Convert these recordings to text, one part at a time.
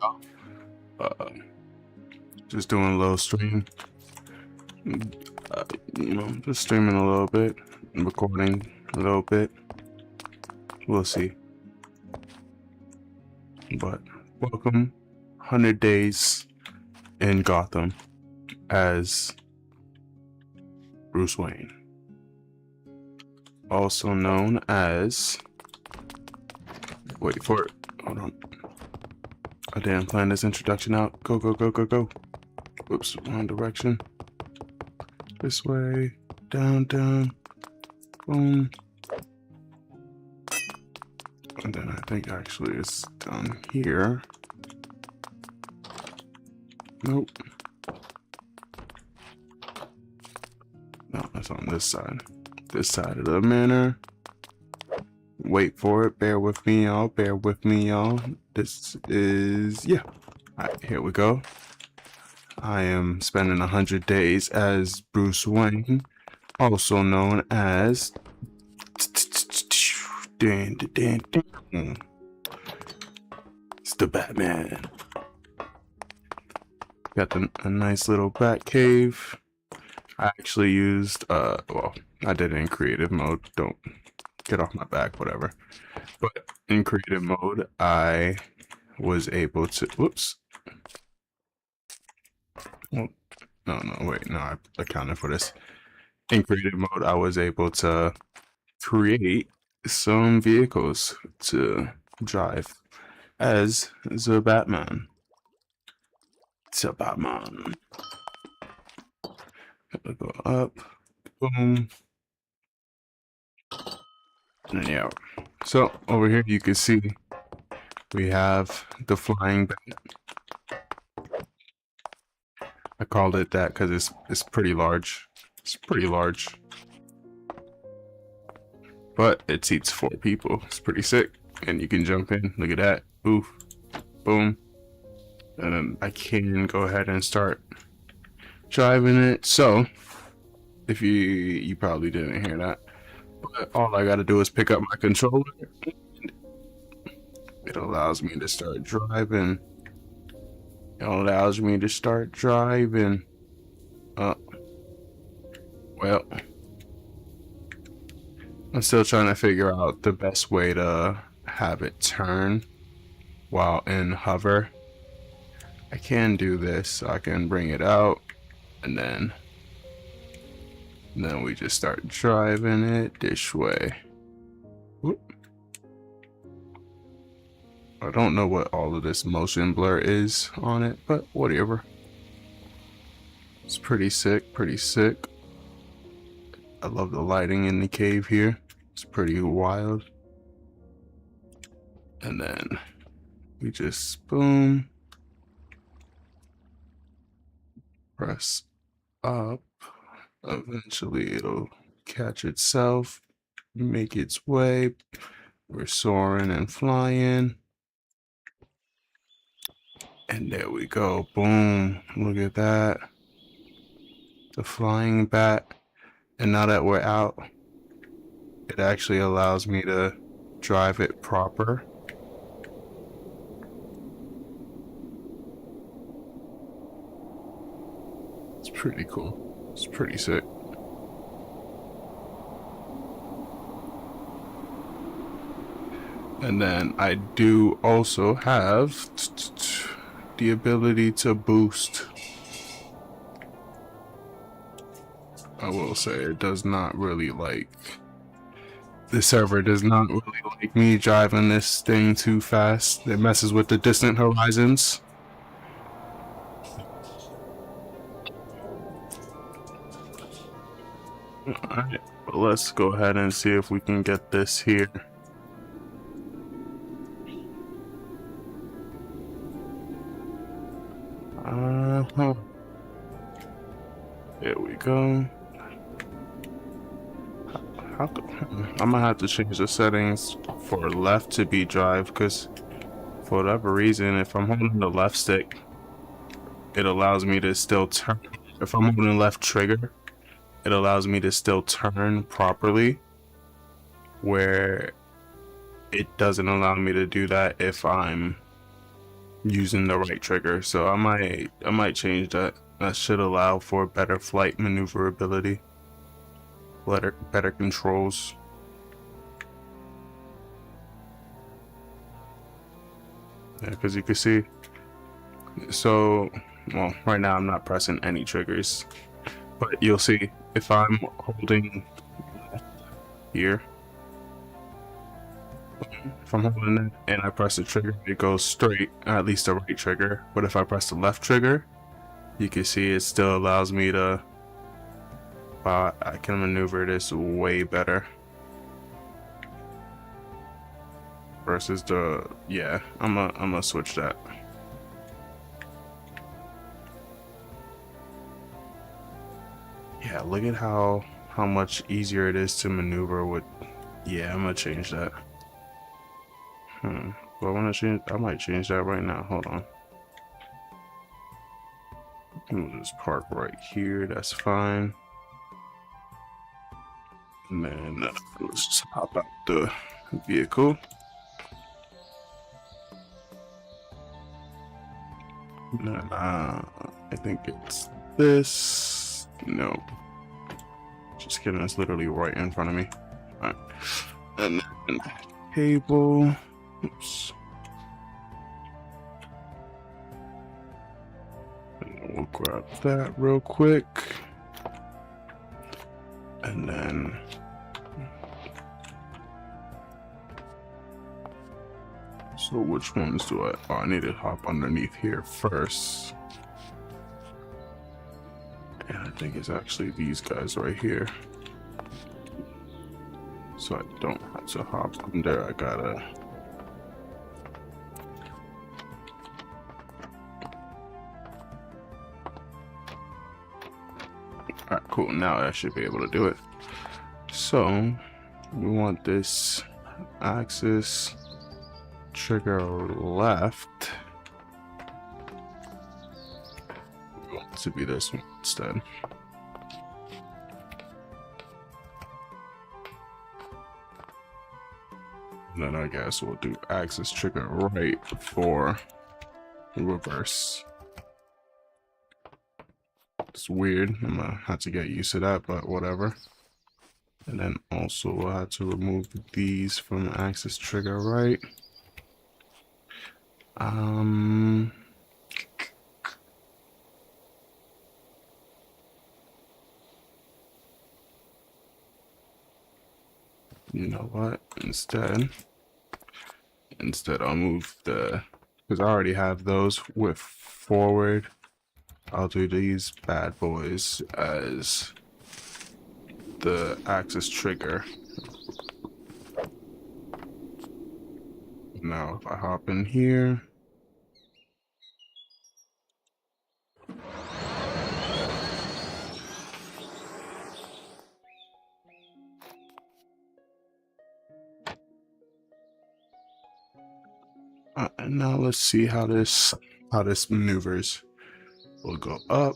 Uh, just doing a little stream. You know, just streaming a little bit, recording a little bit. We'll see. But welcome, 100 days in Gotham as Bruce Wayne, also known as. Wait for it. Hold on. I didn't plan this introduction out. Go, go, go, go, go. Whoops, wrong direction. This way. Down, down. Boom. And then I think actually it's down here. Nope. No, it's on this side. This side of the manor. Wait for it. Bear with me, y'all. Bear with me, y'all. This is, yeah. Alright, here we go. I am spending 100 days as Bruce Wayne, also known as it's the Batman. Got a nice little bat cave. I actually used well, I did it in creative mode. Don't get off my back, whatever. But in creative mode, I was able to, whoops. Well, no, wait, no, I accounted for this. In creative mode, I was able to create some vehicles to drive as the Batman. The Batman. Gotta go up, boom. And yeah, so over here you can see we have the flying bat. I called it that because it's pretty large. It's pretty large, but it seats 4 people. It's pretty sick, and you can jump in. Look at that. Oof, boom, and then I can go ahead and start driving it. So if you probably didn't hear that. But all I gotta do is pick up my controller. It allows me to start driving. It allows me to start driving. Well, I'm still trying to figure out the best way to have it turn while in hover. I can do this. I can bring it out, and then we just start driving it this way. Whoop. I don't know what all of this motion blur is on it, but whatever. It's pretty sick, pretty sick. I love the lighting in the cave here. It's pretty wild. And then we just boom. Press up. Eventually it'll catch itself, make its way. We're soaring and flying. And there we go. Boom. Look at that. The flying bat. And now that we're out, it actually allows me to drive it proper. It's pretty cool. It's pretty sick. And then I do also have the ability to boost. I will say it does not really like, the server does not really like me driving this thing too fast. It messes with the distant horizons. Alright, but let's go ahead and see if we can get this here. There we go. I'm gonna have to change the settings for left to be drive, because for whatever reason, if I'm holding the left stick, it allows me to still turn. If I'm holding the left trigger, it allows me to still turn properly, where it doesn't allow me to do that if I'm using the right trigger. So I might change that. That should allow for better flight maneuverability, better controls. Yeah, because you can see. So, well, right now I'm not pressing any triggers, but you'll see if I'm holding here. If I'm holding it and I press the trigger, it goes straight, at least the right trigger. But if I press the left trigger, you can see it still allows me to, I can maneuver this way better. Versus the, yeah, I'm gonna switch that. Yeah, look at how much easier it is to maneuver with, yeah, I'm gonna change that. Do I want to change? I might change that right now. Hold on. We'll just park right here. That's fine. And then let's just hop out the vehicle. And then, I think it's this. No. Just kidding. It's literally right in front of me. All right. And then cable. Oops. And we'll grab that real quick. And then so which ones do I? Oh, I need to hop underneath here first. And I think it's actually these guys right here. So I don't have to hop under. I gotta. Alright, cool. Now I should be able to do it. So we want this axis trigger left. We want it to be this one instead. And then I guess we'll do axis trigger right for reverse. It's weird. I'm gonna have to get used to that, but whatever. And then also we'll have to remove these from the axis trigger right. You know what? Instead I'll move the, because I already have those with forward. I'll do these bad boys as the axis trigger. Now if I hop in here, and now let's see how this maneuvers. We'll go up.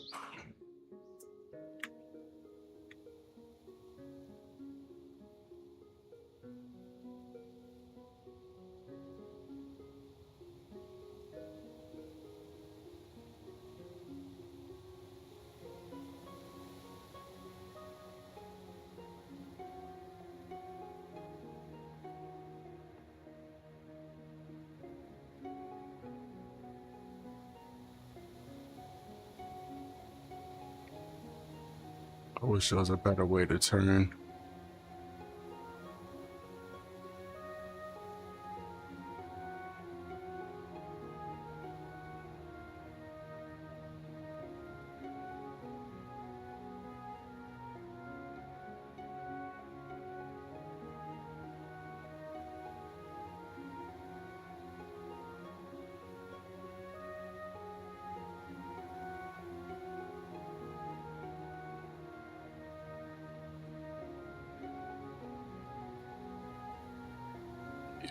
I wish there was a better way to turn.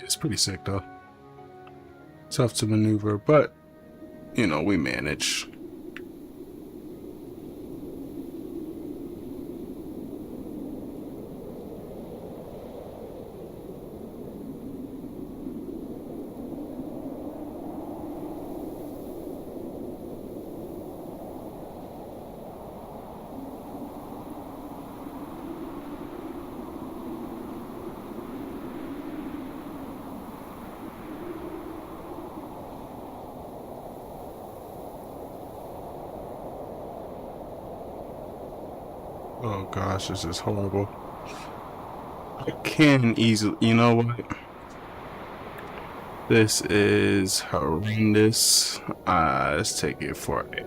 It's pretty sick though. Tough to maneuver, but you know, we manage. Oh gosh, this is horrible. I can easily, you know what? This is horrendous. Let's take it for it.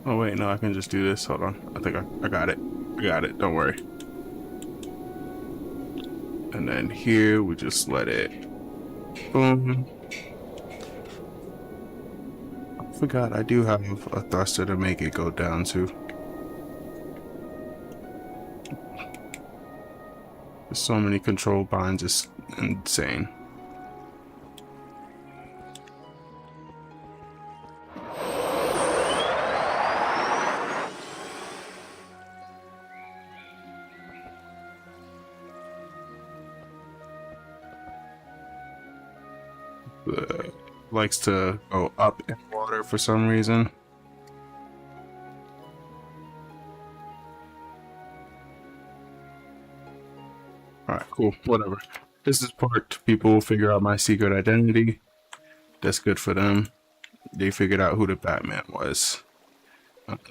Oh wait, no, I can just do this. Hold on. I think I got it. I got it. Don't worry. And then here we just let it. Boom. I forgot I do have a thruster to make it go down too. There's so many control binds, it's insane. Likes to go up in water for some reason. Alright, cool. Whatever. This is parked. People will figure out my secret identity. That's good for them. They figured out who the Batman was.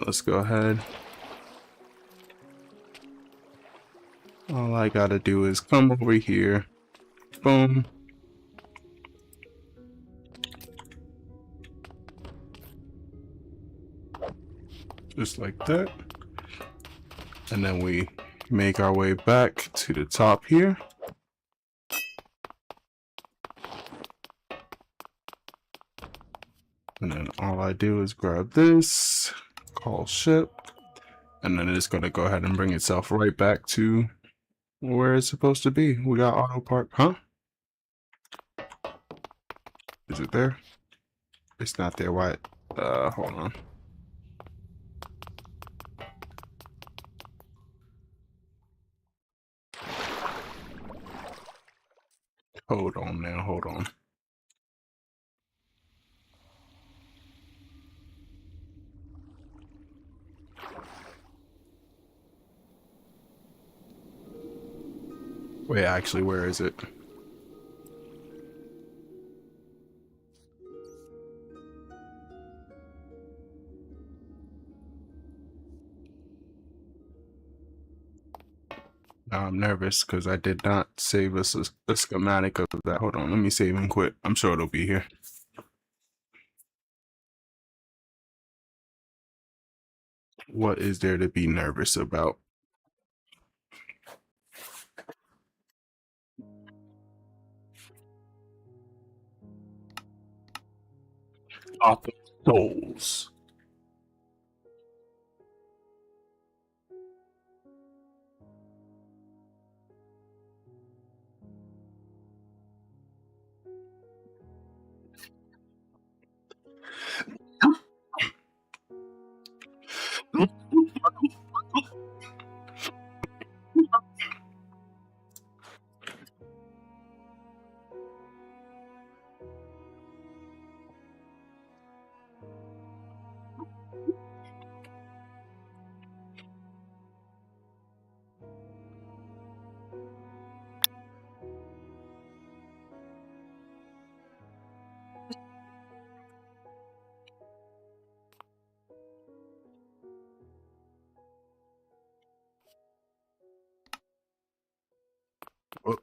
Let's go ahead. All I gotta do is come over here. Boom. Just like that. And then we make our way back to the top here. And then all I do is grab this, call ship, and then it's gonna go ahead and bring itself right back to where it's supposed to be. We got auto park, huh? Is it there? It's not there. Why? Hold on. Hold on now, hold on. Wait, actually, where is it? Now I'm nervous because I did not save us a schematic of that. Hold on, let me save and quit. I'm sure it'll be here. What is there to be nervous about? Author souls. Well,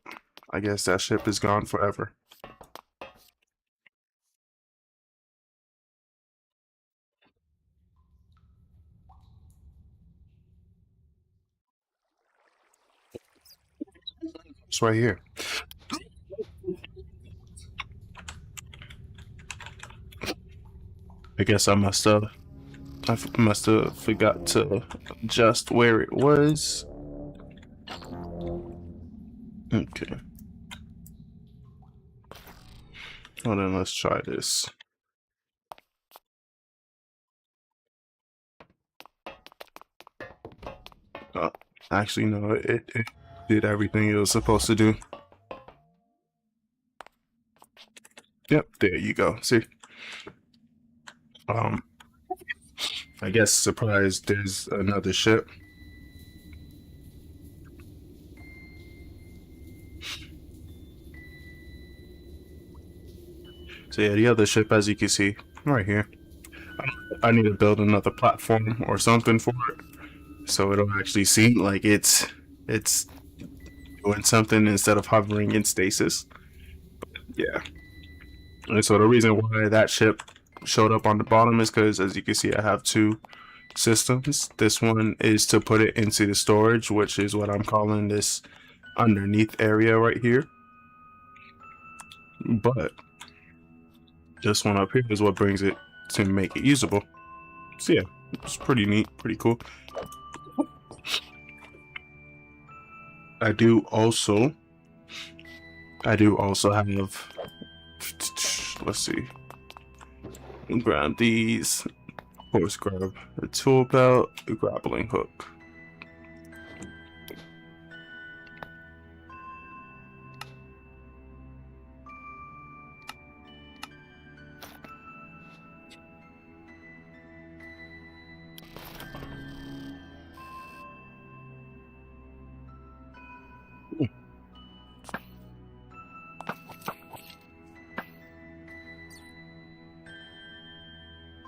I guess that ship is gone forever. It's right here. I guess I must have forgot to adjust where it was. Okay. Well then, let's try this. Actually, no, it did everything it was supposed to do. Yep, there you go. See? I guess surprise, there's another ship. So yeah, the other ship, as you can see, right here. I need to build another platform or something for it, so it'll actually seem like it's doing something instead of hovering in stasis. Yeah. And so the reason why that ship showed up on the bottom is because, as you can see, I have two systems. This one is to put it into the storage, which is what I'm calling this underneath area right here. But this one up here is what brings it to make it usable. So yeah, it's pretty neat, pretty cool. I do also have, let's see, grab these, of course, grab the tool belt, the grappling hook.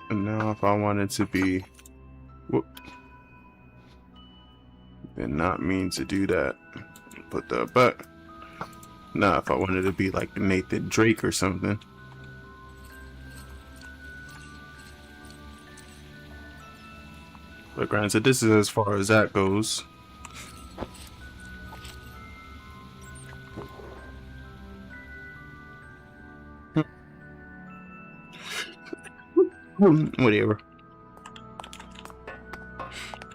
And now if I wanted to be, whoop, did not mean to do that, put that back. Now if I wanted to be like Nathan Drake or something, but granted this is as far as that goes. Whatever.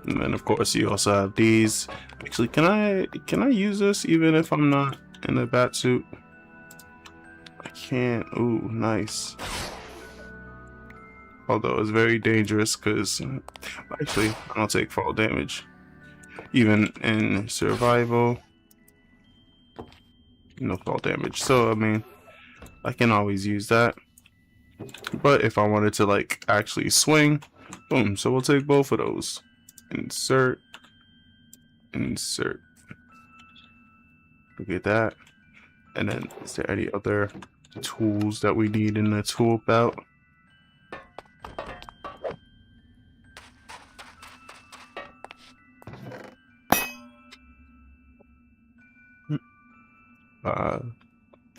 And then of course you also have these. Actually, can I use this even if I'm not in a bat suit? I can't. Ooh, nice. Although it's very dangerous because actually I don't take fall damage. Even in survival, no fall damage. So I mean, I can always use that. But if I wanted to like actually swing, boom, so we'll take both of those. Insert, insert. Look at that. And then is there any other tools that we need in the tool belt?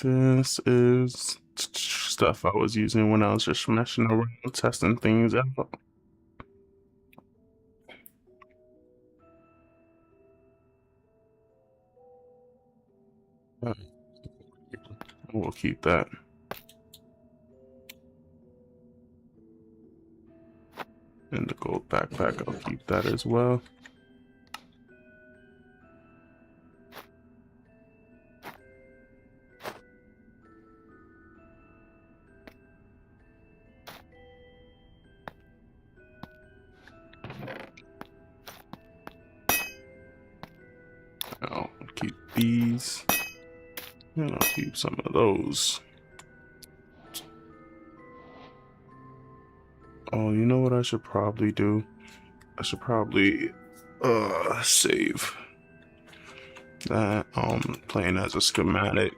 This is stuff I was using when I was just messing around, testing things out. We'll keep that. And the gold backpack, I'll keep that as well. I'll keep these. And I'll keep some of those. Oh, you know what I should probably do? I should probably save that playing as a schematic.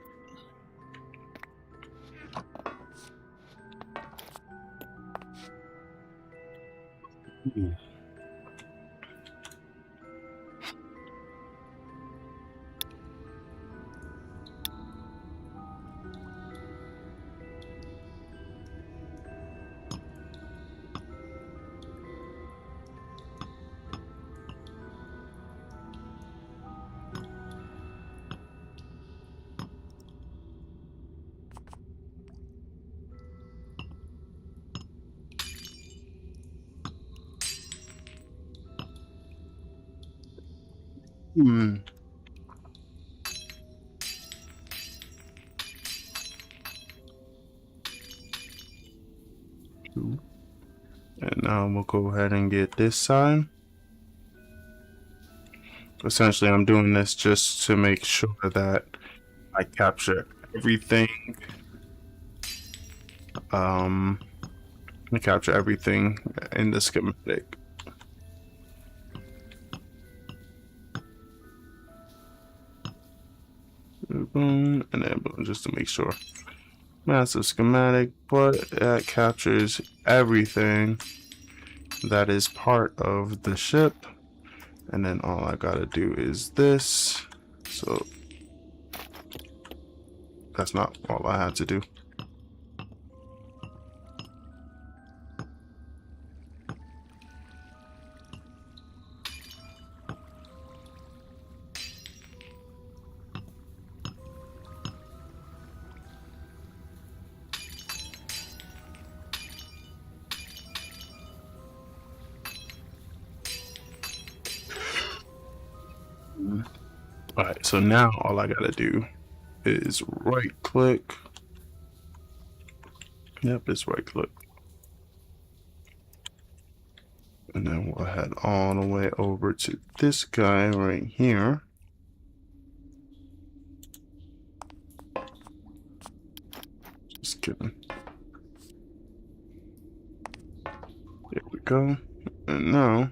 And now we'll go ahead and get this side. Essentially, I'm doing this just to make sure that I capture everything. I capture everything in the schematic. Boom, and then boom, just to make sure. Massive schematic, but that captures everything that is part of the ship. And then all I gotta do is this. So that's not all I had to do. Alright, so now all I gotta do is right click. Yep, it's right click. And then we'll head all the way over to this guy right here. Just kidding. There we go. And now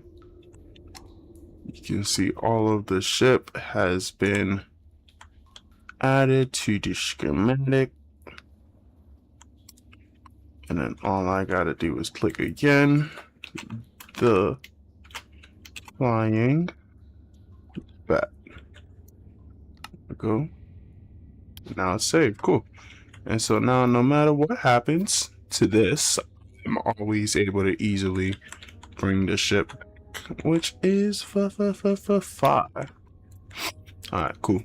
you can see all of the ship has been added to the schematic. And then all I gotta do is click again. The flying bat. Go. Now it's saved. Cool. And so now no matter what happens to this, I'm always able to easily bring the ship back, which is 5. Alright, cool.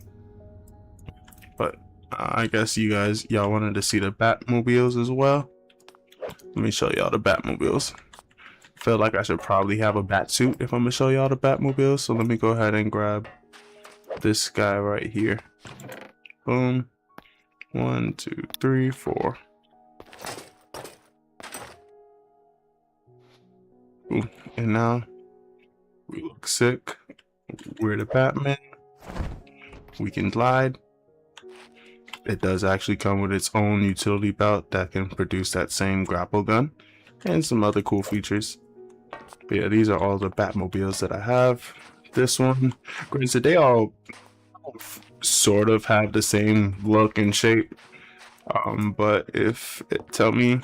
But I guess y'all wanted to see the Batmobiles as well. Let me show y'all the Batmobiles. Feel like I should probably have a bat suit if I'm gonna show y'all the Batmobiles. So let me go ahead and grab this guy right here. Boom. 1, 2, 3, 4. Ooh, and now we look sick. We're the Batman. We can glide. It does actually come with its own utility belt that can produce that same grapple gun and some other cool features. But yeah, these are all the Batmobiles that I have. This one, granted, they all sort of have the same look and shape. But tell me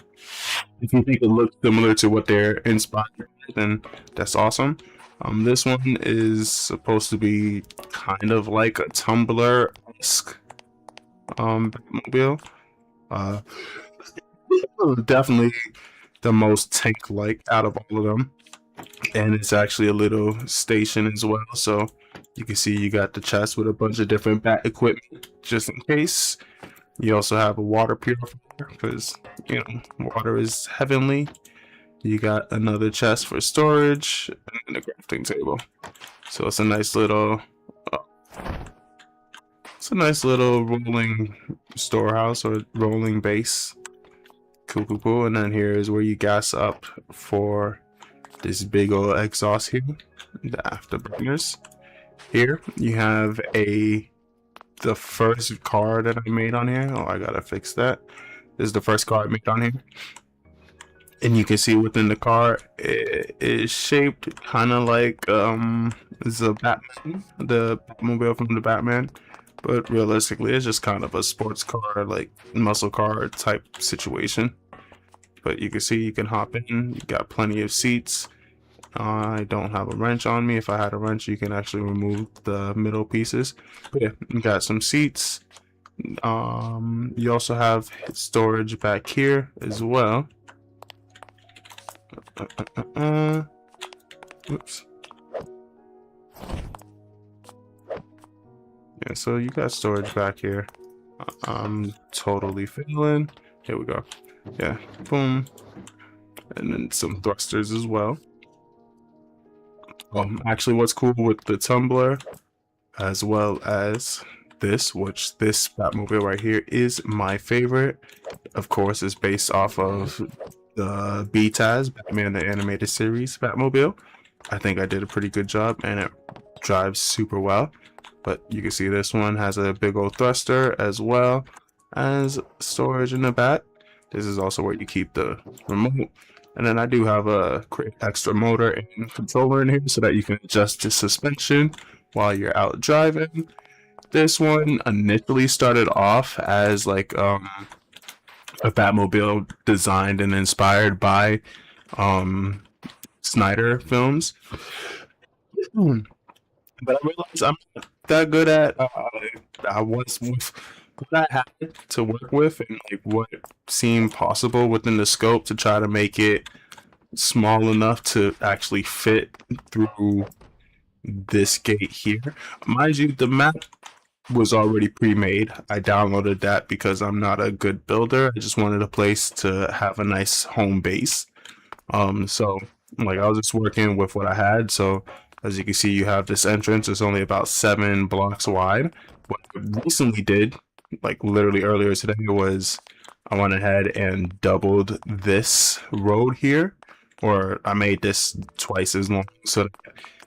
if you think it looks similar to what they're inspired, then that's awesome. This one is supposed to be kind of like a Tumblr-esque Batmobile. Definitely the most tank-like out of all of them. And it's actually a little station as well, so you can see you got the chest with a bunch of different bat equipment just in case. You also have a water purifier because, you know, water is heavenly. You got another chest for storage and a crafting table. So it's a nice little rolling storehouse or rolling base. Cool, cool, cool. And then here is where you gas up for this big old exhaust here, the afterburners. Here you have the first car that I made on here. Oh, I gotta fix that. This is the first car I made on here. And you can see within the car, it is shaped kind of like the Batman, the Batmobile from the Batman. But realistically, it's just kind of a sports car, like muscle car type situation. But you can see you can hop in. You got plenty of seats. I don't have a wrench on me. If I had a wrench, you can actually remove the middle pieces. But yeah, you got some seats. You also have storage back here as well. Oops. Yeah, so you got storage back here. I'm totally feeling. Here we go. Yeah, boom. And then some thrusters as well. Actually, what's cool with the tumbler, as well as this Batmobile right here is my favorite. Of course, it's based off of the BTAS, Batman the Animated Series Batmobile. I think I did a pretty good job, and it drives super well. But you can see this one has a big old thruster as well as storage in the back. This is also where you keep the remote. And then I do have a extra motor and controller in here so that you can adjust the suspension while you're out driving. This one initially started off as like a Batmobile designed and inspired by Snyder films. But I realized I'm not that good at I was with what I had to work with and like what seemed possible within the scope to try to make it small enough to actually fit through this gate here. Mind you, the map was already pre-made. I downloaded that because I'm not a good builder. I just wanted a place to have a nice home base. So like I was just working with what I had. So as you can see, you have this entrance. It's only about 7 blocks wide. What I recently did, like literally earlier today, was I went ahead and doubled this road here, or I made this twice as long. So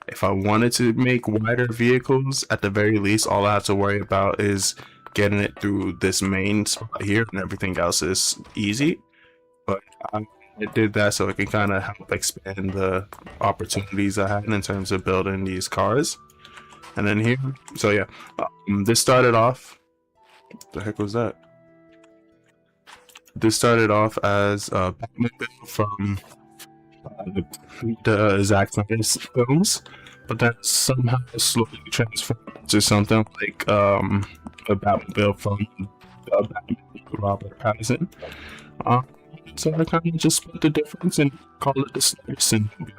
if I wanted to make wider vehicles, at the very least, all I have to worry about is getting it through this main spot here, and everything else is easy. But I did that so it can kind of help expand the opportunities I had in terms of building these cars. And then here, so yeah, this started off. What the heck was that? This started off as a Batman build from the Zack Snyder's films, but then somehow slowly transformed to something like a Batman build from Batman Robert Pattinson. So I kind of just split the difference and call it the Snyder Syndrome.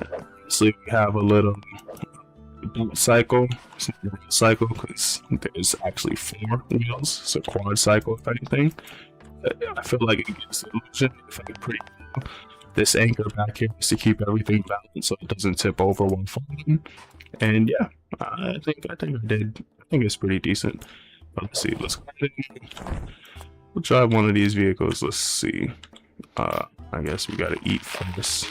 Obviously, we have a little cycle, because there's actually 4 wheels, so quad cycle if anything. I feel like it gives the illusion if I pretty well. This anchor back here is to keep everything balanced so it doesn't tip over while falling. And yeah, I think I did. I think it's pretty decent. But let's see. We'll drive one of these vehicles. Let's see. I guess we gotta eat first.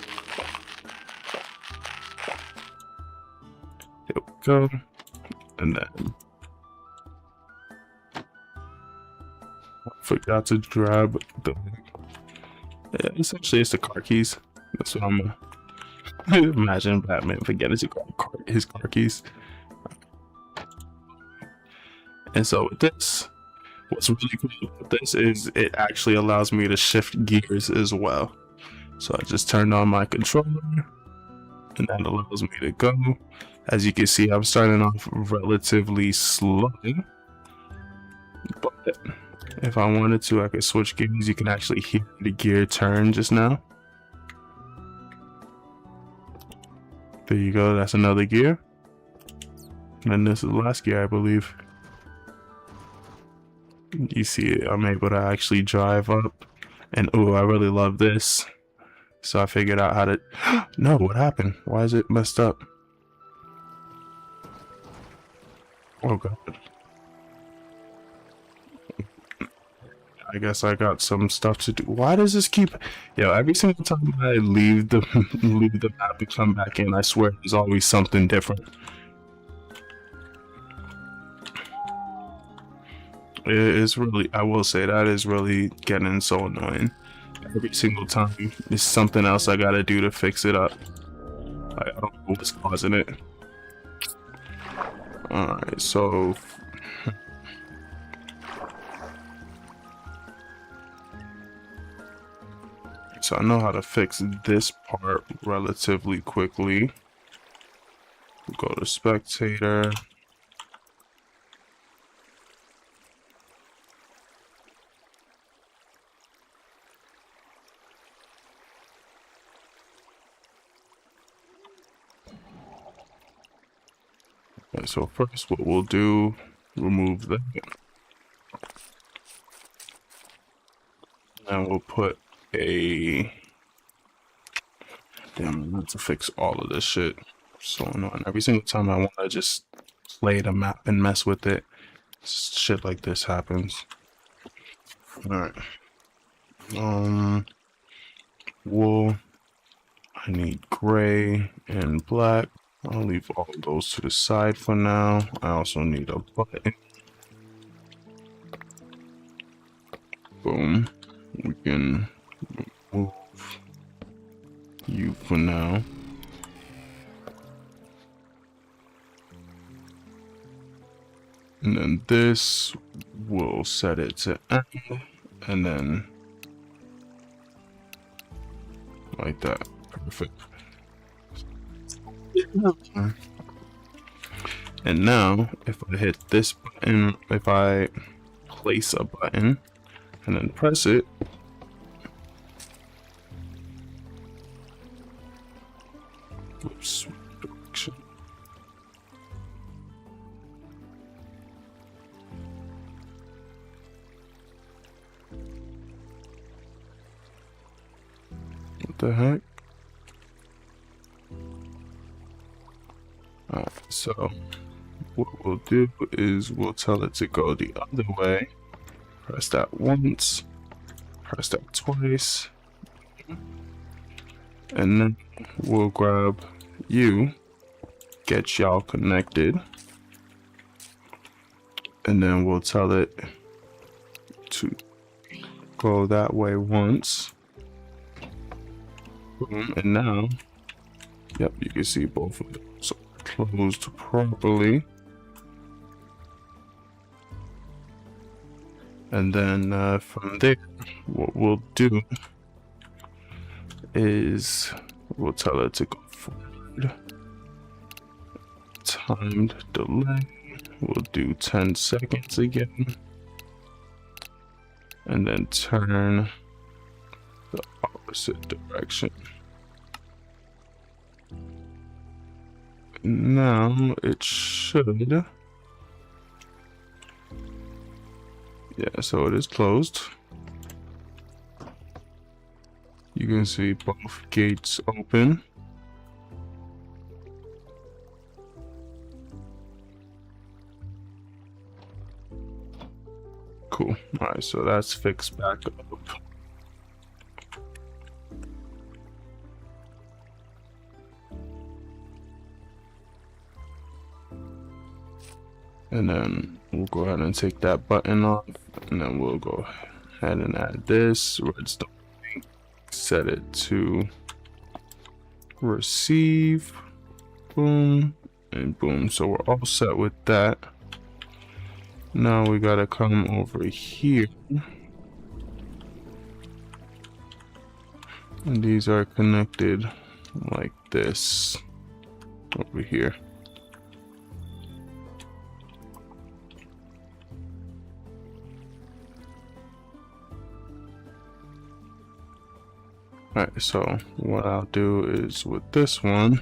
There we go. And then I forgot to grab the. Yeah, essentially, it's the car keys. That's what I'm. Imagine Batman forgetting to grab his car keys. And so with this, what's really cool about this is it actually allows me to shift gears as well. So I just turned on my controller, and that allows me to go. As you can see, I'm starting off relatively slow, but if I wanted to, I could switch gears. You can actually hear the gear turn just now. There you go, that's another gear. And then this is the last gear, I believe. You see, I'm able to actually drive up. And oh, I really love this. So I figured out how to... No, what happened? Why is it messed up? Oh god. I guess I got some stuff to do. Why does this keep... Yo, every single time I leave the map and come back in, I swear there's always something different. It is really... I will say that is really getting so annoying. Every single time, there's something else I gotta do to fix it up. I don't know what's causing it. Alright, so... So I know how to fix this part relatively quickly. Go to spectator. Okay, so first what we'll do, remove that. And we'll put a... Damn, I have to fix all of this shit. So annoying. Every single time I want to just play the map and mess with it, shit like this happens. Alright. Wool. I need gray and black. I'll leave all of those to the side for now. I also need a button. Boom. We can move you for now. And then this will set it to end, and then like that. Perfect. And now, if I hit this button, if I place a button and then press it, oops, direction. What the heck? Alright, so what we'll do is we'll tell it to go the other way. Press that once, press that twice, and then we'll grab you, get y'all connected, and then we'll tell it to go that way once. Boom, and now, yep, you can see both of them. So closed properly. And then from there, what we'll do is we'll tell it to go forward. Timed delay. We'll do 10 seconds again. And then turn the opposite direction. Now it should. Yeah, so it is closed. You can see both gates open. Cool. Alright, so that's fixed back up. And then we'll go ahead and take that button off, and then we'll go ahead and add this redstone, set it to receive, boom, and boom. So we're all set with that. Now we gotta come over here, and these are connected like this over here. Alright, so what I'll do is with this one,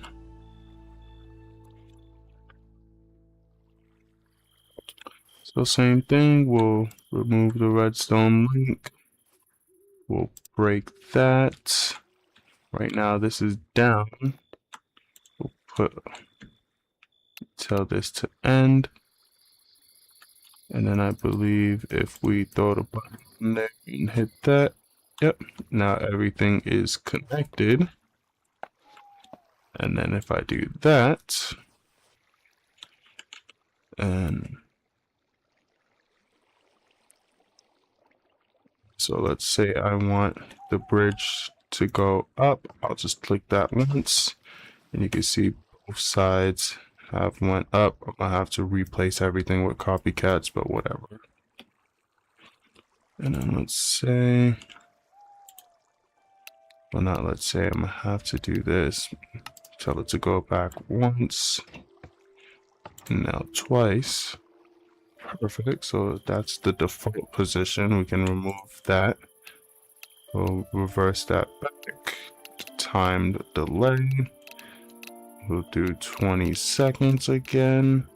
so same thing, we'll remove the redstone link, we'll break that. Right now this is down, we'll tell this to end, and then I believe if we throw the button there and hit that, yep, now everything is connected. And then if I do that, and so let's say I want the bridge to go up, I'll just click that once, and you can see both sides have went up. I'm gonna have to replace everything with copycats, but whatever. And then let's say, well, not let's say, I'm gonna have to do this. Tell it to go back once, and now twice. Perfect. So that's the default position. We can remove that. We'll reverse that back. Timed delay. We'll do 20 seconds again,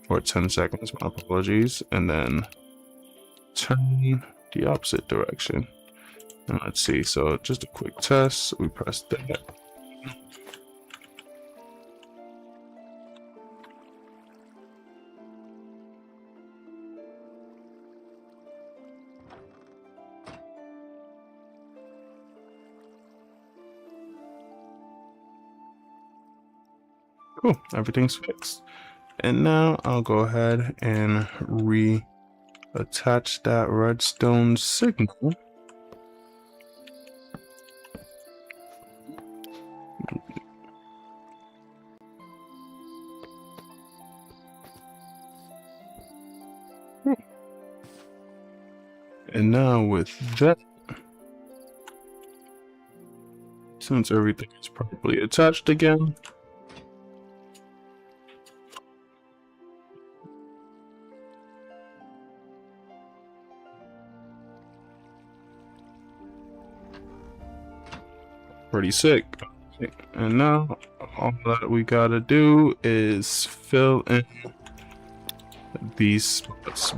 or 10 seconds, my apologies, and then turn the opposite direction. And let's see, so just a quick test, we press that. Cool, everything's fixed. And now I'll go ahead and reattach that redstone signal. And now with that since everything is properly attached again. Pretty sick. And now all that we gotta do is fill in these spots.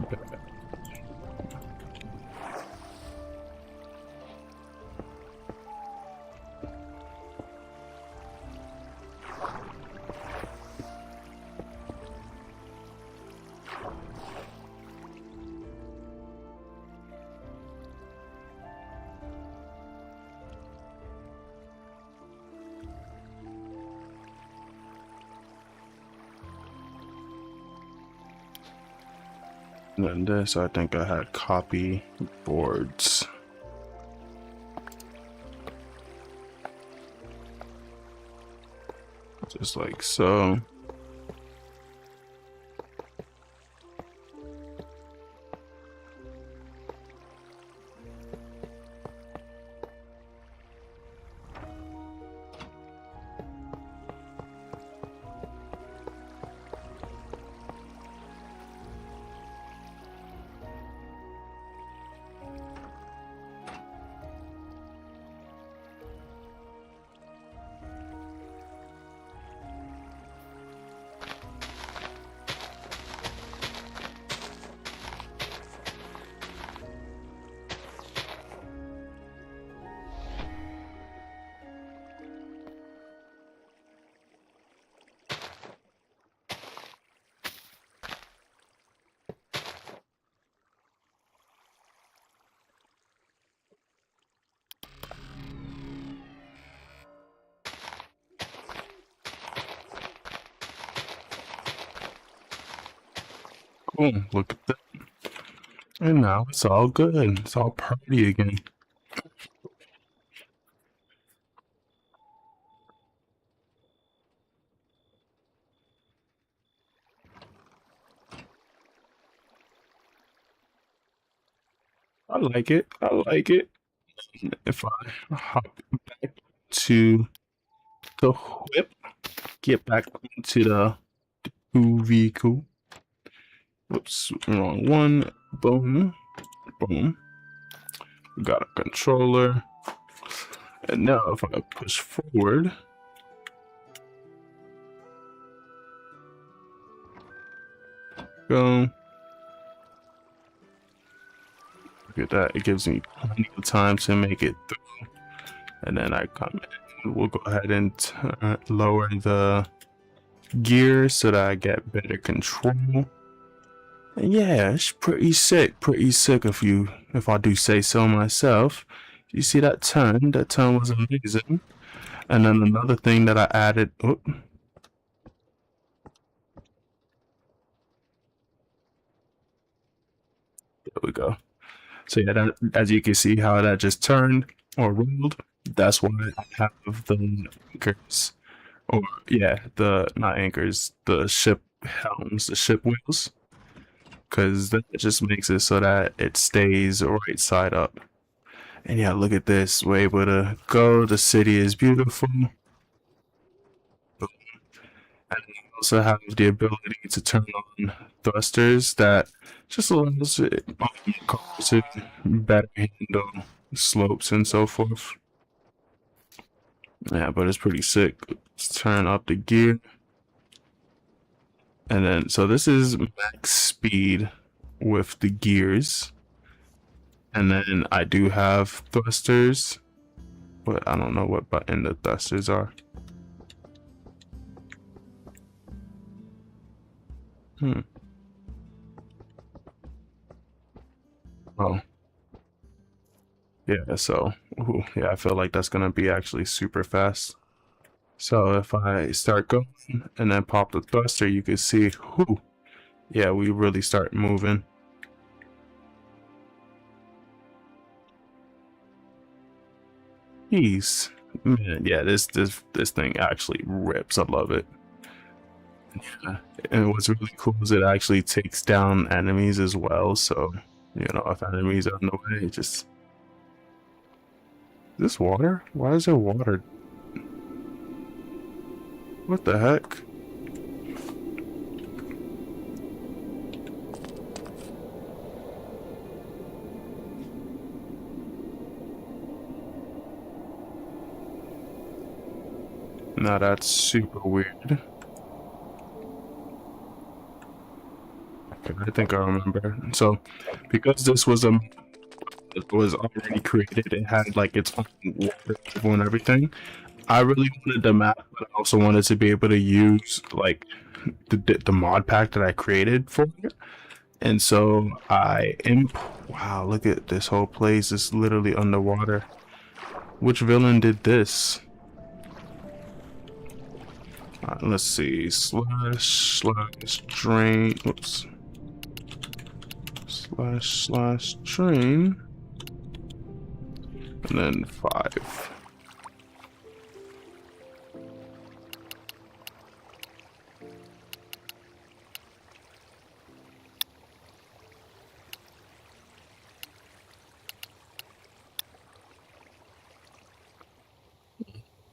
And then this, I think I had copy boards. Just like so. Cool, look at that. And now it's all good. It's all party again. I like it. I like it. If I hop back to the whip, get back into the vehicle. Whoops, wrong one. Boom. Boom. We got a controller. And now if I push forward, go. Look at that. It gives me plenty of time to make it through. And then I come in. We'll go ahead and lower the gear so that I get better control. And yeah, it's pretty sick if I do say so myself. You see that turn? That turn was amazing. And then another thing that I added, there we go. So yeah, that, as you can see how that just turned or rolled, that's why I have the anchors, or yeah, not anchors, the ship helms, the ship wheels, because that just makes it so that it stays right side up. And yeah, look at this, we're able to go, the city is beautiful. And you also have the ability to turn on thrusters that just allows it to better handle slopes and so forth. Yeah, but it's pretty sick. Let's turn up the gear. And then, so this is max speed with the gears. And then I do have thrusters, but I don't know what button the thrusters are. Oh. Yeah, so, yeah, I feel like that's gonna be actually super fast. So if I start going and then pop the thruster, you can see, yeah, we really start moving. Jeez, man, yeah, this thing actually rips. I love it. Yeah, and what's really cool is it actually takes down enemies as well. So, you know, if enemies are in the way, just... Is this water? Why is there water What the heck? Now that's super weird. Okay, I think I remember. So, because this was it was already created, it had like its own water level and everything. I really wanted the map, but I also wanted to be able to use like the mod pack that I created for it. And so wow, look at this whole place. It's literally underwater. Which villain did this? Let's see. Slash drain. Oops. Slash drain. And then 5.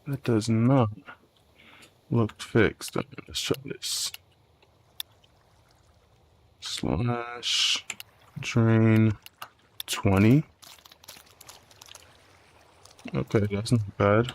That does not look fixed. Let's try this. Slash drain 20. Okay, that's not bad.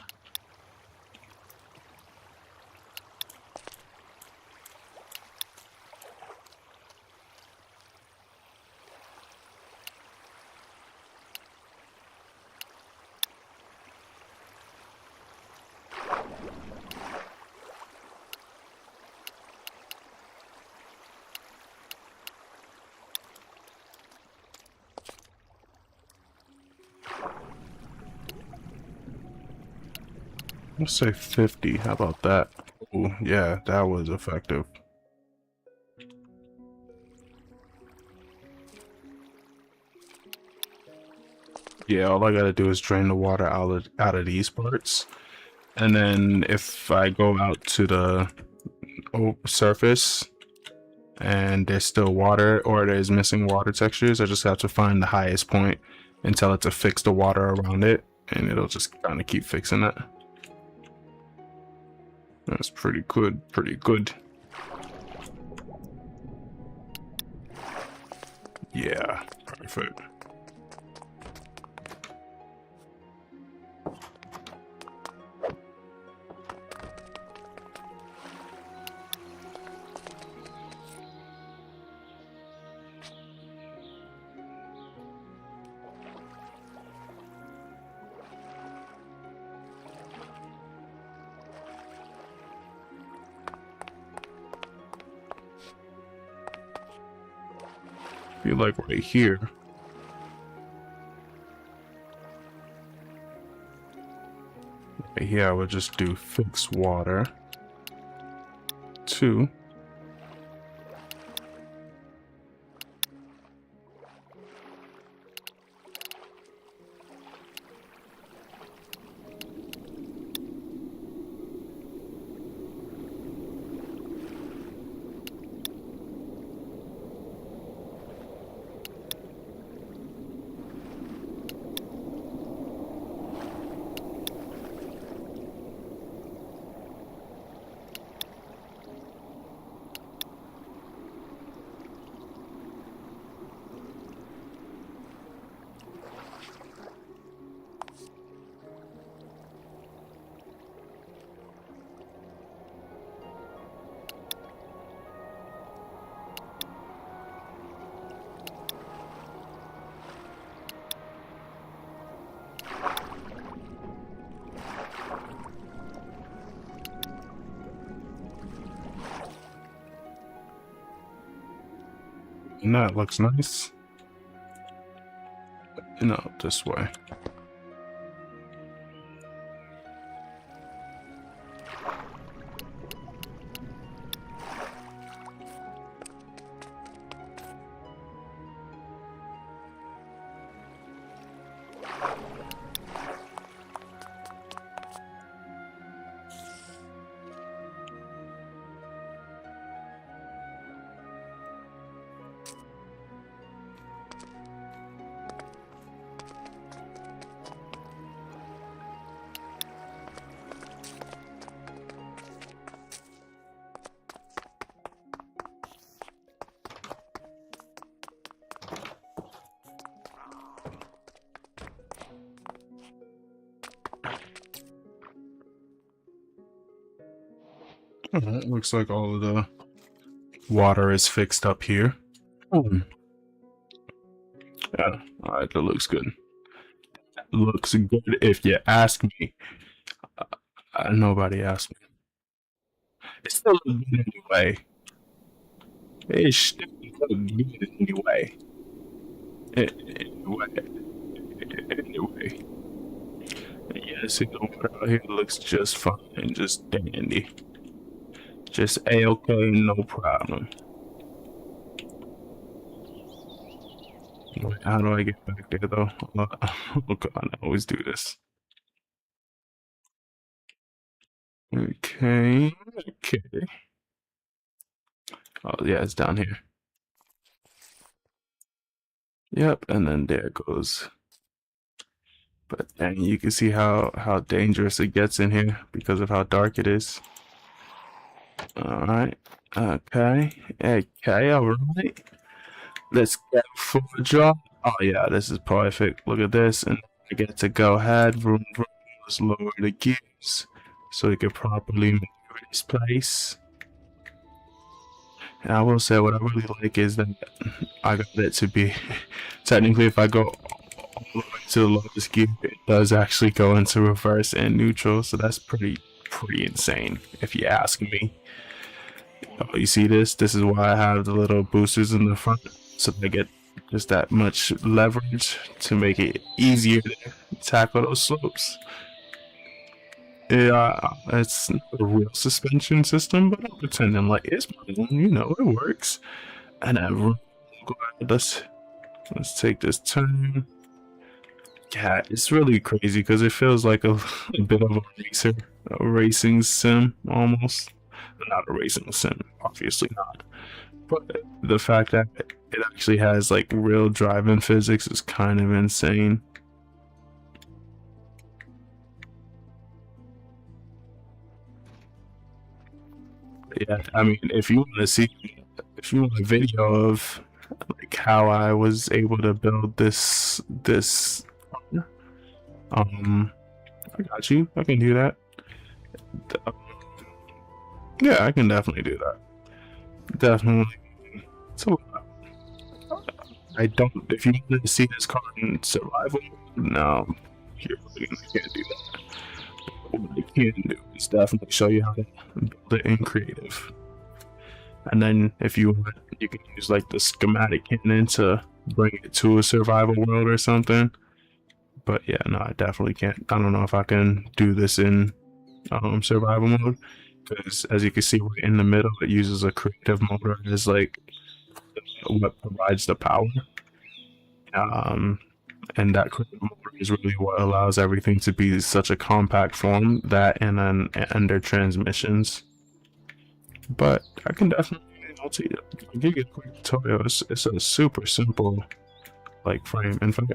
Let's say 50. How about that? Oh, yeah, that was effective. Yeah, all I gotta do is drain the water out of these parts. And then if I go out to the surface and there's still water or there's missing water textures, I just have to find the highest point and tell it to fix the water around it, and it'll just kind of keep fixing it. That's pretty good, pretty good. Yeah, perfect. Feel like right here. Right here, I would just do fix water 2. And that looks nice. No, this way. Alright, looks like all of the water is fixed up here. Yeah, alright, that looks good. Looks good if you ask me. Nobody asked me. It still looks good anyway. It still looks good anyway. Anyway. Yeah, see the water out here looks just fine, just dandy. Just A-okay, no problem. Wait, how do I get back there though? Oh god, I always do this. Okay. Oh yeah, it's down here. Yep, and then there it goes. But and you can see how dangerous it gets in here because of how dark it is. All right. Okay. All right. Let's get full draw. Oh yeah, this is perfect. Look at this, and I get to go ahead. Vroom, vroom. Let's lower the gears so we can properly maneuver this place. And I will say what I really like is that I got it to be technically if I go all the way to the lowest gear, it does actually go into reverse and neutral, so that's pretty insane if you ask me. Oh, you see this? This is why I have the little boosters in the front, so I get just that much leverage to make it easier to tackle those slopes. Yeah, it's not a real suspension system, but I'm pretending like it's mine. You know, it works. And let's take this turn. Yeah, it's really crazy because it feels like a bit of a racing sim almost. Not a racing sim, obviously not. But the fact that it actually has like real driving physics is kind of insane. Yeah, I mean, if you want a video of like how I was able to build this, I got you. I can do that. Yeah, I can definitely do that. Definitely. So I don't. If you want to see this car in survival, no, you can't do that. What I can do is definitely show you how to build it in creative. And then if you want, you can use like the schematic cannon to bring it to a survival world or something. But yeah, no, I definitely can't. I don't know if I can do this in survival mode, because as you can see right in the middle, it uses a creative motor as like what provides the power. And that creative motor is really what allows everything to be such a compact form, that and then under transmissions. But I can definitely, I'll give you a quick tutorial. It's a super simple like frame. In fact,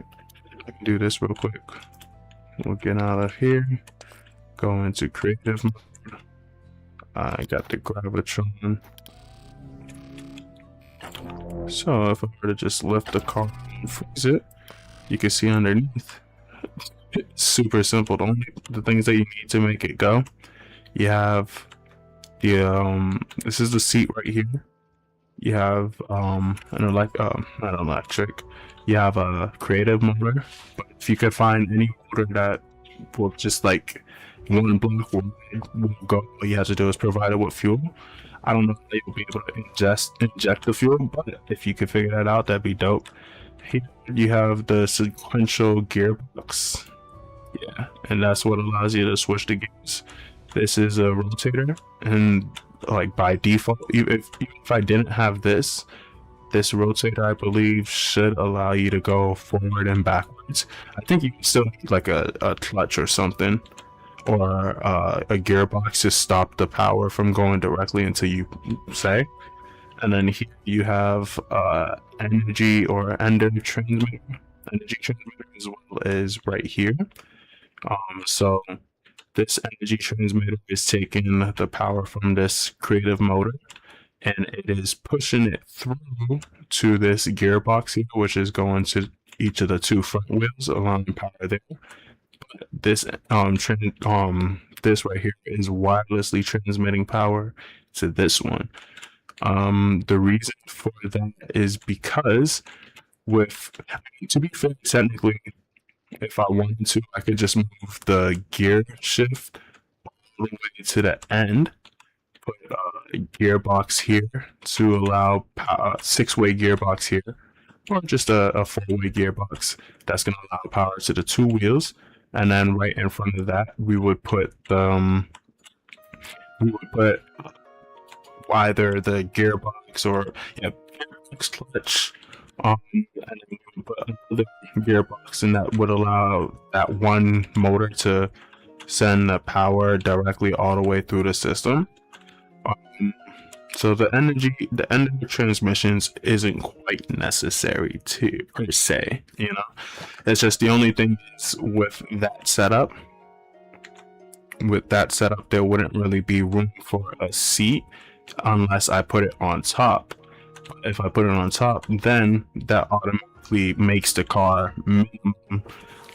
I can do this real quick. We'll get out of here, go into creative mode. I got the gravitron. So if I were to just lift the car and freeze it, you can see underneath. It's super simple. The things that you need to make it go, you have the this is the seat right here. You have not electric. You have a creative motor, but if you could find any motor that will just like one block will go, all you have to do is provide it with fuel. I don't know if they will be able to inject the fuel, but if you could figure that out, that'd be dope. Here you have the sequential gearbox. Yeah, and that's what allows you to switch the gears. This is a rotator, and like by default, if I didn't have this rotator, I believe should allow you to go forward and backwards. I think you can still need like a clutch or something, or a gearbox to stop the power from going directly into you, say. And then here you have energy or energy transmitter as well as right here. So this energy transmitter is taking the power from this creative motor, and it is pushing it through to this gearbox here, which is going to each of the two front wheels, allowing power there. This this right here is wirelessly transmitting power to this one. The reason for that is because with, to be fair, technically, if I wanted to, I could just move the gear shift all the way to the end, put a gearbox here to allow six-way gearbox here, or just a four-way gearbox that's going to allow power to the two wheels. And then right in front of that, we would put either the gearbox or gearbox clutch, and then we would put another gearbox, and that would allow that one motor to send the power directly all the way through the system. So the energy transmissions isn't quite necessary to per se, you know. It's just the only thing is with that setup. With that setup, there wouldn't really be room for a seat unless I put it on top. If I put it on top, then that automatically makes the car minimum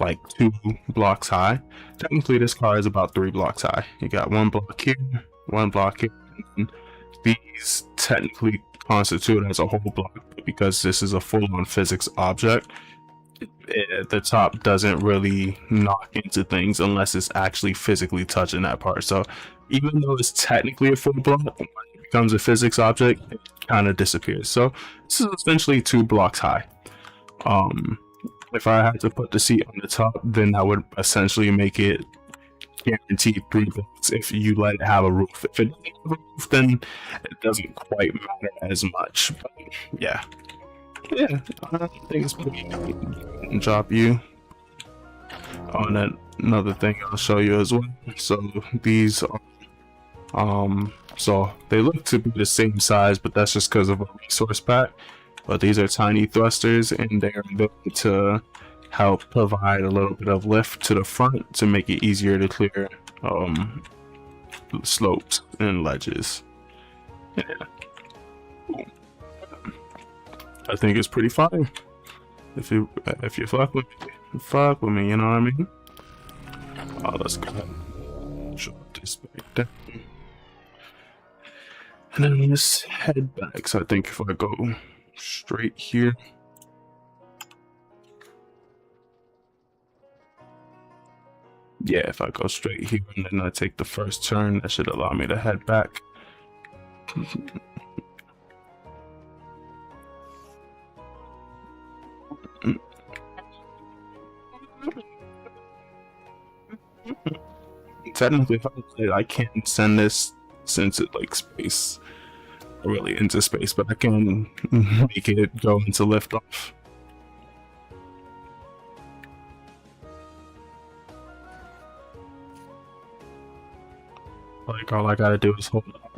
like 2 blocks high. Technically, this car is about 3 blocks high. You got 1 block here, 1 block here. And these technically constitute as a whole block, but because this is a full-on physics object, the top doesn't really knock into things unless it's actually physically touching that part. So even though it's technically a full block, when it becomes a physics object, it kind of disappears. So this is essentially 2 blocks high. If I had to put the seat on the top, then that would essentially make it guaranteed 3 blocks if you let it have a roof. If it doesn't have a roof, then it doesn't quite matter as much. But yeah, I think it's pretty good. Drop you on another thing I'll show you as well. So these are so they look to be the same size, but that's just because of a resource pack. But these are tiny thrusters, and they're built to help provide a little bit of lift to the front to make it easier to clear slopes and ledges. Yeah. I think it's pretty fire. If you fuck with me, you know what I mean? Oh, let's go ahead and drop this back down. And then let's head back. So I think if I go straight here, yeah, if I go straight here and then I take the first turn, that should allow me to head back. Technically, if I can't send this since it like space, really into space, but I can make it go into liftoff. Like all I gotta do is hold up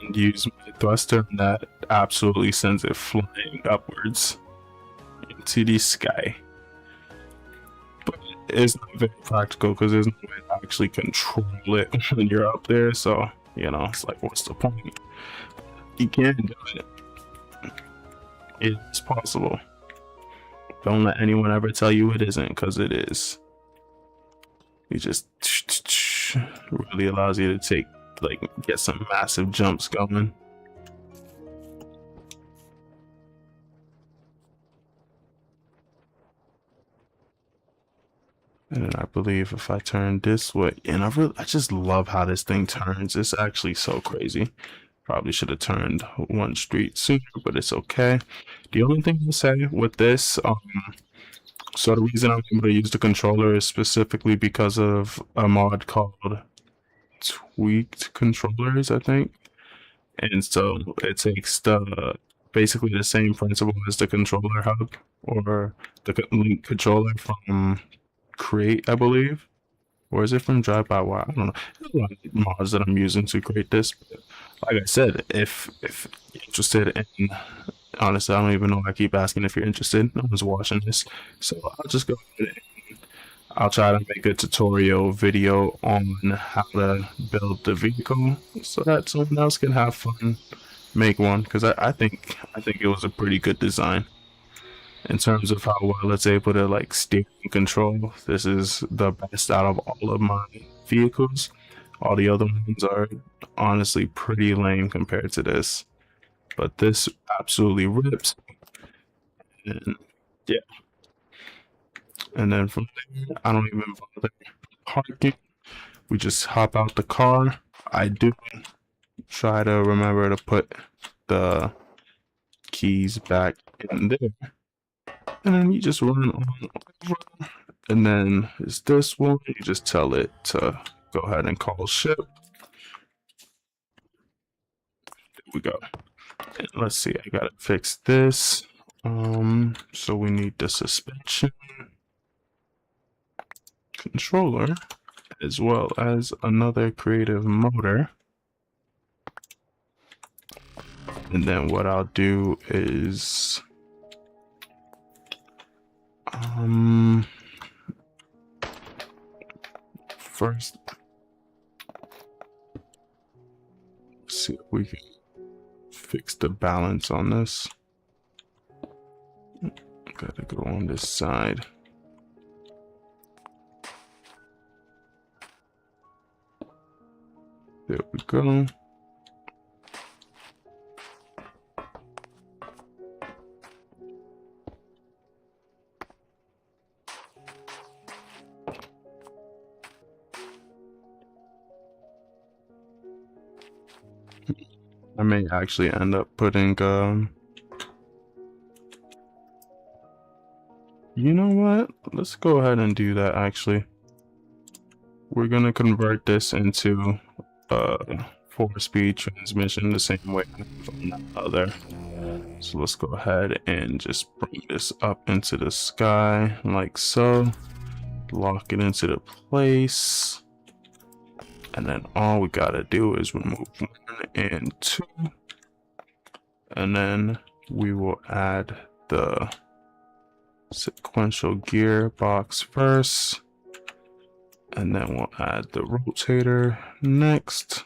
and use my thruster, and that absolutely sends it flying upwards into the sky. But it's not very practical because there's no way to actually control it when you're up there. So you know, it's like, what's the point? You can do it. It's possible. Don't let anyone ever tell you it isn't, because it is. You just really allows you to get some massive jumps going. And then I believe if I turn this way, and I just love how this thing turns. It's actually so crazy. Probably should have turned one street sooner, but it's okay. The only thing to say with this, so the reason I'm able to use the controller is specifically because of a mod called Tweaked Controllers, I think. And so it takes basically the same principle as the controller hub or the link controller from Create, I believe. Or is it from Drive-By-Wire? I don't know. There's a lot of mods that I'm using to create this. But like I said, if you're interested in, honestly, I don't even know why I keep asking if you're interested. No one's watching this. So I'll just go ahead and I'll try to make a tutorial video on how to build the vehicle so that someone else can have fun, make one, because I think it was a pretty good design. In terms of how well it's able to like steer and control, this is the best out of all of my vehicles. All the other ones are honestly pretty lame compared to this, but this absolutely rips. And yeah, and then from there, I don't even bother parking. We just hop out the car. I do try to remember to put the keys back in there, and then you just run on over. And then is this one, you just tell it to go ahead and call ship. There we go. And let's see, I gotta fix this. So we need the suspension controller as well as another creative motor. And then what I'll do is first see if we can fix the balance on this. Gotta go on this side. There we go. I may actually end up putting you know what? Let's go ahead and do that actually. We're gonna convert this into a 4-speed transmission the same way from the other. So let's go ahead and just bring this up into the sky like so. Lock it into the place. And then all we gotta do is remove 1 and 2. And then we will add the sequential gearbox first. And then we'll add the rotator next.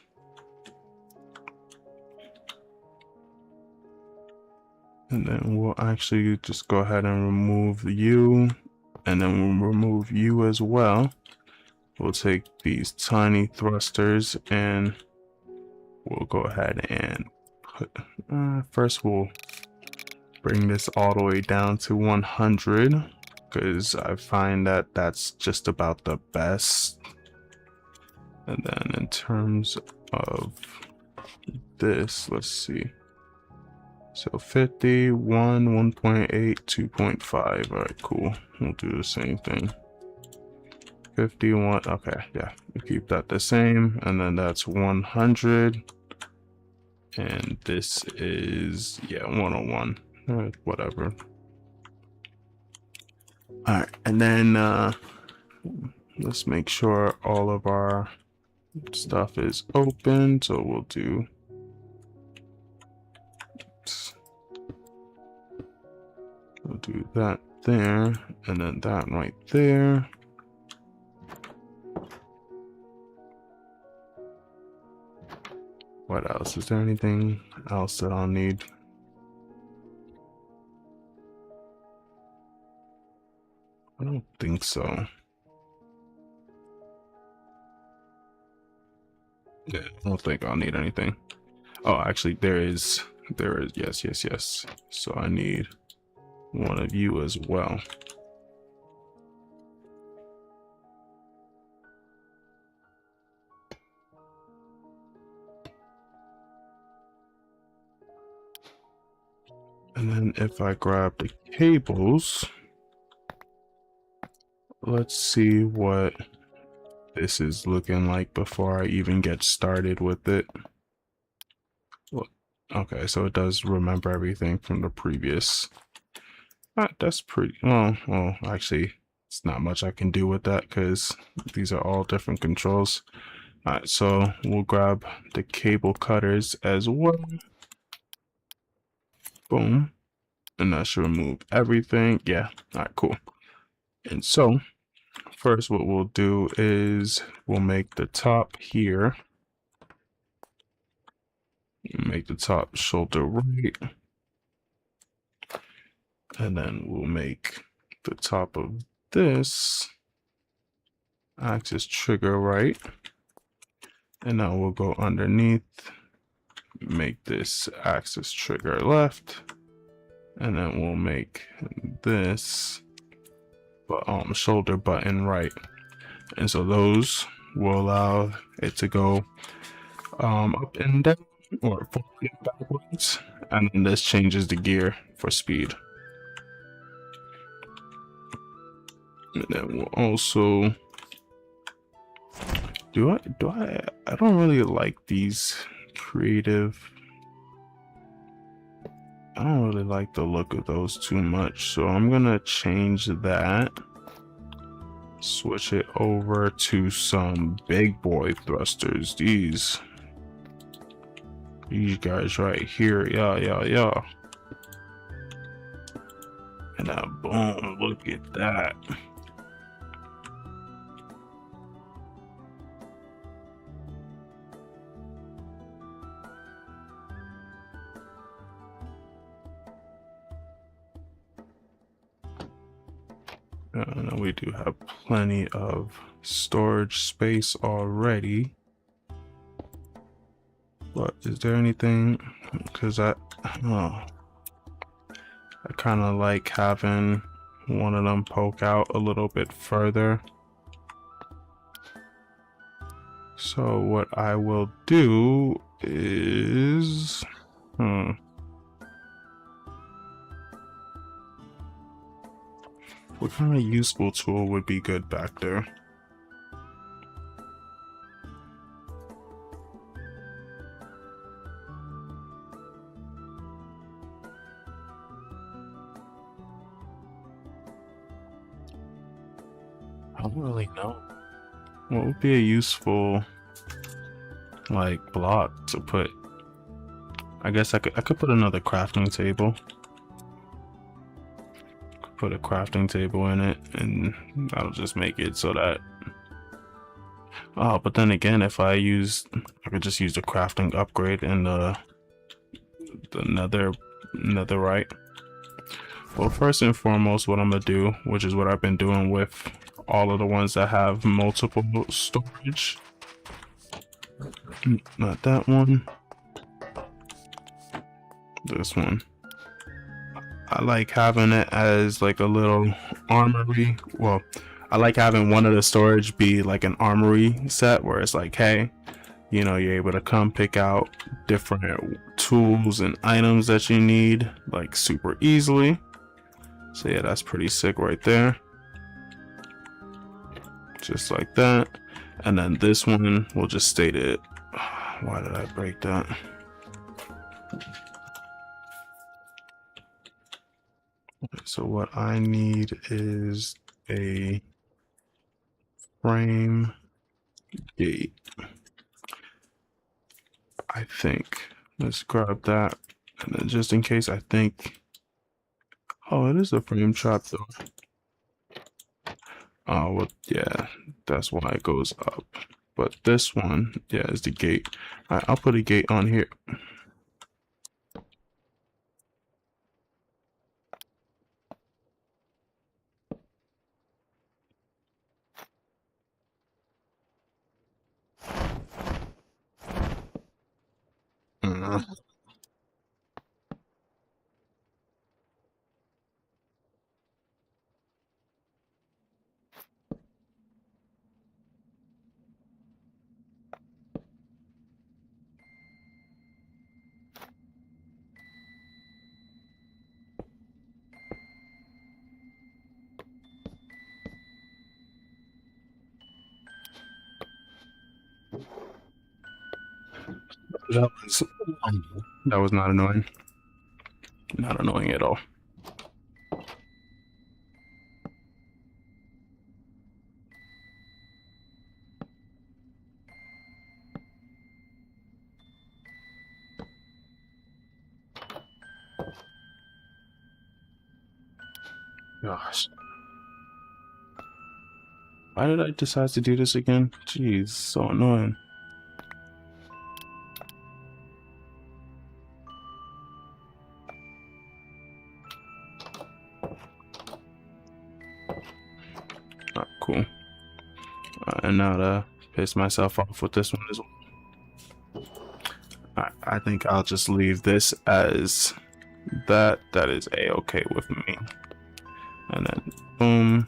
And then we'll actually just go ahead and remove you. And then we'll remove you as well. We'll take these tiny thrusters and we'll go ahead and put, first we'll bring this all the way down to 100 because I find that that's just about the best. And then in terms of this, let's see. So 50, 1.8, 2.5. All right, cool. We'll do the same thing. 51. Okay, yeah, we keep that the same. And then that's 100. And this is, yeah, 101. Whatever. All right, and then let's make sure all of our stuff is open. So we'll do that there, and then that right there. What else? Is there anything else that I'll need? I don't think so. Yeah, I don't think I'll need anything. Oh, actually, there is, yes. So I need one of you as well. And then if I grab the cables, let's see what this is looking like before I even get started with it. Okay, so it does remember everything from the previous. That's pretty, well, actually, it's not much I can do with that because these are all different controls. All right, so we'll grab the cable cutters as well. Boom. And that should remove everything. Yeah, all right, cool. And so first what we'll do is we'll make the top here. Make the top shoulder right. And then we'll make the top of this axis trigger right. And now we'll go underneath, make this axis trigger left. And then we'll make this shoulder button right. And so those will allow it to go up and down or forward and backwards. And then this changes the gear for speed. And then we'll also I don't really like these creative. I don't really like the look of those too much, so I'm gonna change that. Switch it over to some big boy thrusters. These guys right here, yeah. And now boom, look at that. We do have plenty of storage space already. But is there anything? Because I kind of like having one of them poke out a little bit further. So what I will do is what kind of useful tool would be good back there? I don't really know. What would be a useful like block to put? I guess I could put another crafting table. Put a crafting table in it, and that'll just make it so that. Oh, but then again, if I could just use the crafting upgrade and the netherite. Well, first and foremost, what I'm gonna do, which is what I've been doing with all of the ones that have multiple storage. Not that one. This one. I like having it as like a little armory. Well, I like having one of the storage be like an armory set where it's like, hey, you know, you're able to come pick out different tools and items that you need like super easily. So yeah, that's pretty sick right there. Just like that. And then this one will just state it. Why did I break that? So what I need is a frame gate. I think. Let's grab that. And then just in case, I think. Oh, it is a frame trap though. Oh, well, yeah, that's why it goes up. But this one, yeah, is the gate. All right, I'll put a gate on here. That was not annoying. Not annoying at all. Gosh. Why did I decide to do this again? Jeez, so annoying. Alright, cool. And now to piss myself off with this one as well. Alright, I think I'll just leave this as that. That is a-okay with me. And then boom.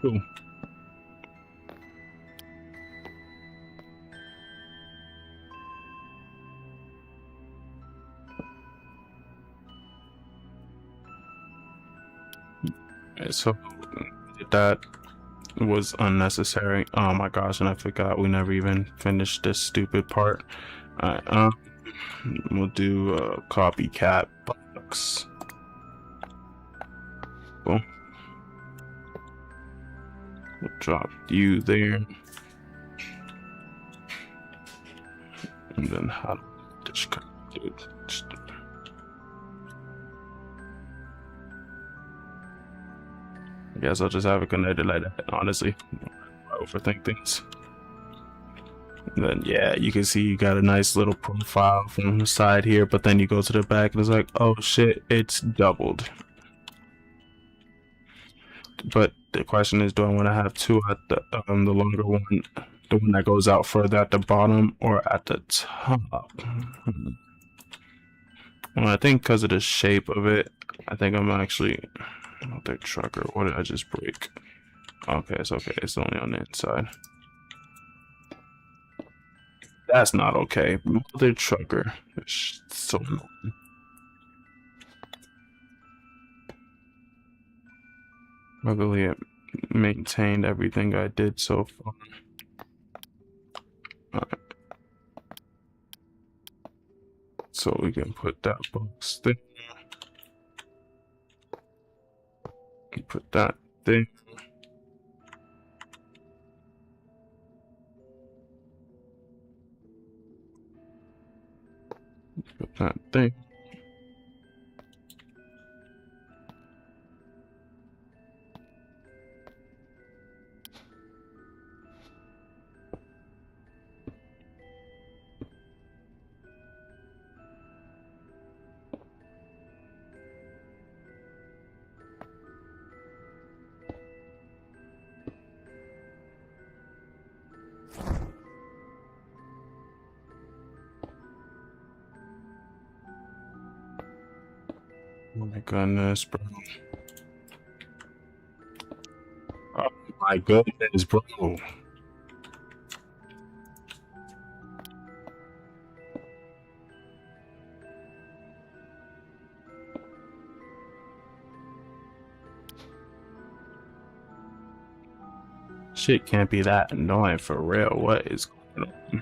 Cool. So that was unnecessary. Oh my gosh, and I forgot we never even finished this stupid part. Alright, we'll do a copycat box. Cool. We'll drop you there. And then how to just do it. I guess I'll just have it connected like that, honestly. I overthink things. And then, yeah, you can see you got a nice little profile from the side here, but then you go to the back and it's like, oh shit, it's doubled. But the question is, do I want to have two at the longer one, the one that goes out further at the bottom or at the top? Well, I think because of the shape of it, I think I'm actually... Mother trucker, what did I just break? Okay, it's okay. It's only on the inside. That's not okay. Mother trucker. It's so annoying. Luckily, it maintained everything I did so far. Alright. So we can put that box there. Put that there. Put that there. Oh my goodness, bro. Oh my goodness, bro. Shit can't be that annoying for real. What is going on?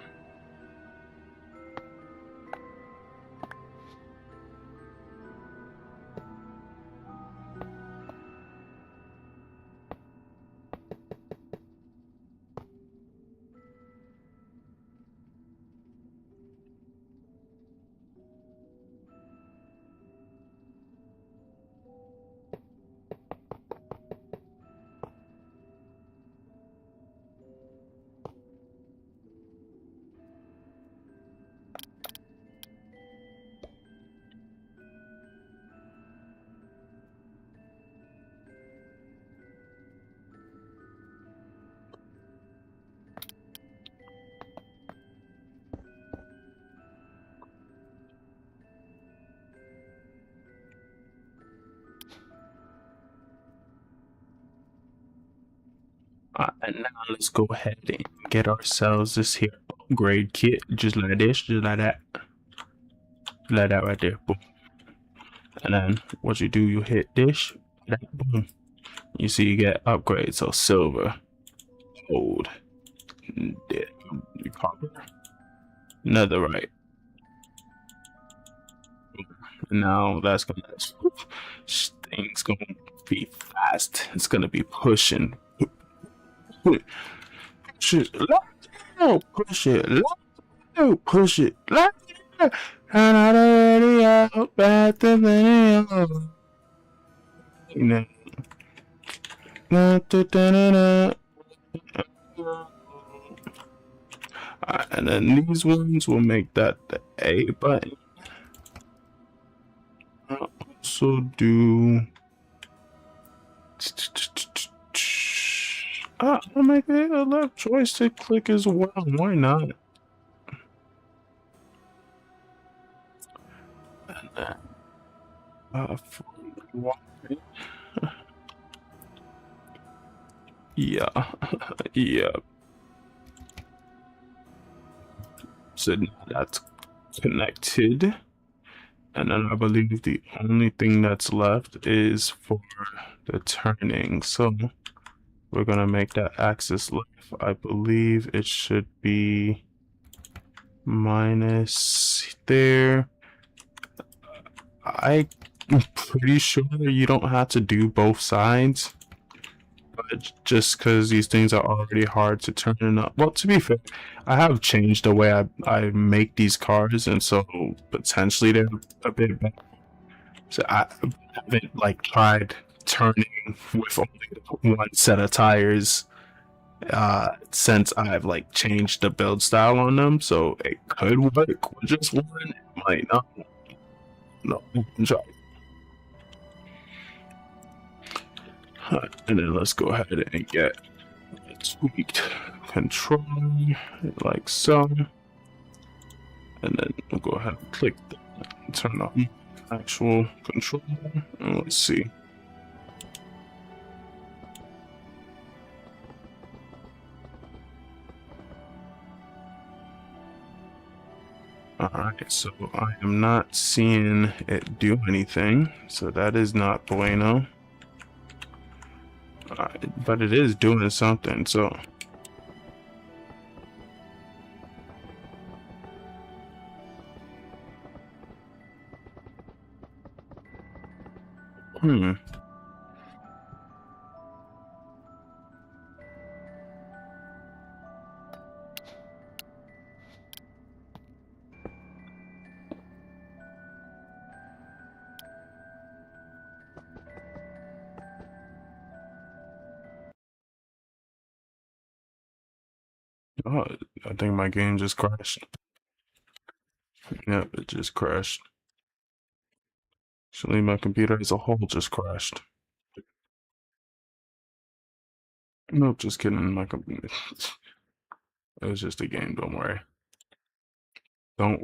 And now let's go ahead and get ourselves this here upgrade kit, just like this, just like that right there, boom. And then what you do, you hit this, that, boom. You see you get upgrades, so silver, gold, copper, netherite. Now that's gonna, things gonna be fast. It's gonna be pushing. Push it, push it, push it, and I already out back the video. And then these ones will make that the A button. I'll also do. I'll make it a left joystick click as well. Why not? And then, yeah, yeah. So now that's connected. And then I believe the only thing that's left is for the turning. So we're gonna make that axis left. I believe it should be minus there. I'm pretty sure you don't have to do both sides, but just because these things are already hard to turn up. Well, to be fair, I have changed the way I make these cars, and so potentially they're a bit better. So I haven't like tried turning with only one set of tires since I've like changed the build style on them. So it could work with just one, it might not. No, try. And then let's go ahead and get a tweaked control like so. And then we'll go ahead and click that, turn off actual control, and let's see. Alright, so I am not seeing it do anything, so that is not bueno. But it is doing something, so. Oh, I think my game just crashed. Yep, it just crashed. Actually, my computer as a whole just crashed. Nope, just kidding. My computer. It was just a game, don't worry. Don't